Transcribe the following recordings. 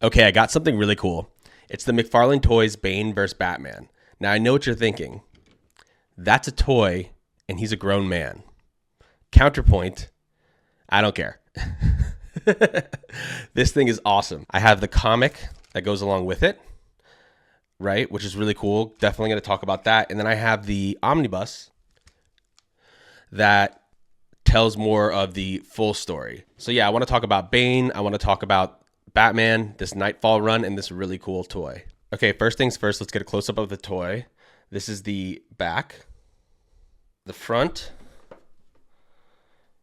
Okay, I got something really cool. It's the Mcfarlane Toys Bane vs. Batman. Now, I know what you're thinking. That's a toy, and he's a grown man. Counterpoint, I don't care. This thing is awesome. I have the comic that goes along with it, right? Which is really cool. Definitely going to talk about that. And then I have the omnibus that tells more of the full story. So yeah, I want to talk about Bane. I want to talk about Batman, this Nightfall run, and this really cool toy. Okay, first things first, let's get a close-up of the toy. This is the back. The front,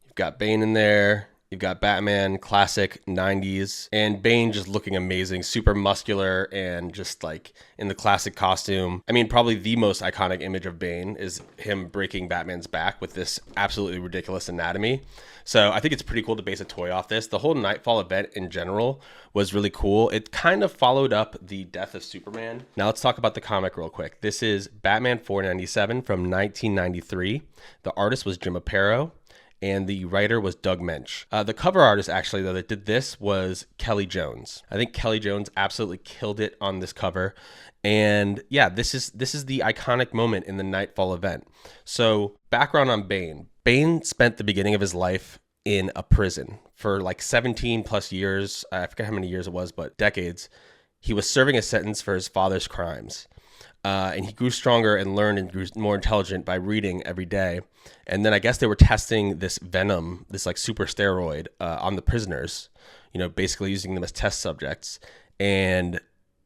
you've got Bane in there. You've got Batman, classic 90s, and Bane just looking amazing, super muscular and just like in the classic costume. I mean, probably the most iconic image of Bane is him breaking Batman's back with this absolutely ridiculous anatomy. So I think it's pretty cool to base a toy off this. The whole Nightfall event in general was really cool. It kind of followed up the death of Superman. Now let's talk about the comic real quick. This is Batman 497 from 1993. The artist was Jim Aparo, and the writer was Doug Mensch. The cover artist, actually, though, that did this was Kelly Jones. I think Kelly Jones absolutely killed it on this cover. And yeah, this is the iconic moment in the Nightfall event. So background on Bane. Bane spent the beginning of his life in a prison for like 17 plus years. I forget how many years it was, but decades. He was serving a sentence for his father's crimes. And he grew stronger and learned and grew more intelligent by reading every day. And then I guess they were testing this venom, this like super steroid on the prisoners, you know, basically using them as test subjects. And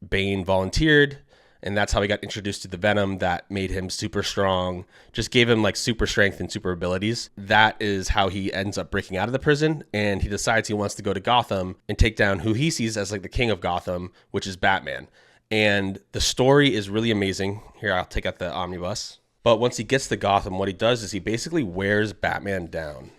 Bane volunteered, and that's how he got introduced to the venom that made him super strong, just gave him like super strength and super abilities. That is how he ends up breaking out of the prison, and he decides he wants to go to Gotham and take down who he sees as like the king of Gotham, which is Batman. And the story is really amazing. Here, I'll take out the omnibus. But once he gets to Gotham, what he does is he basically wears Batman down.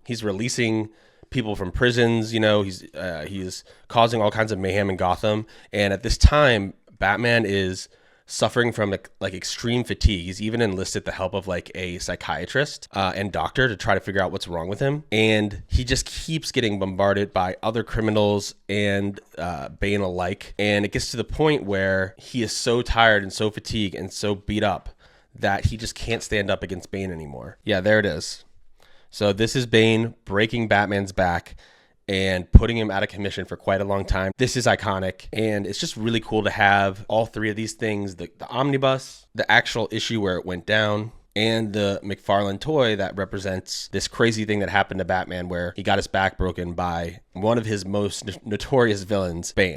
He's releasing people from prisons. You know, he's causing all kinds of mayhem in Gotham. And at this time, Batman is suffering from like extreme fatigue. He's even enlisted the help of like a psychiatrist and doctor to try to figure out what's wrong with him. And he just keeps getting bombarded by other criminals and Bane alike. And it gets to the point where he is so tired and so fatigued and so beat up that he just can't stand up against Bane anymore. Yeah, there it is. So this is Bane breaking Batman's back and putting him out of commission for quite a long time. This is iconic, and it's just really cool to have all three of these things, the omnibus, the actual issue where it went down, and the Mcfarlane toy that represents this crazy thing that happened to Batman where he got his back broken by one of his most notorious villains, Bane.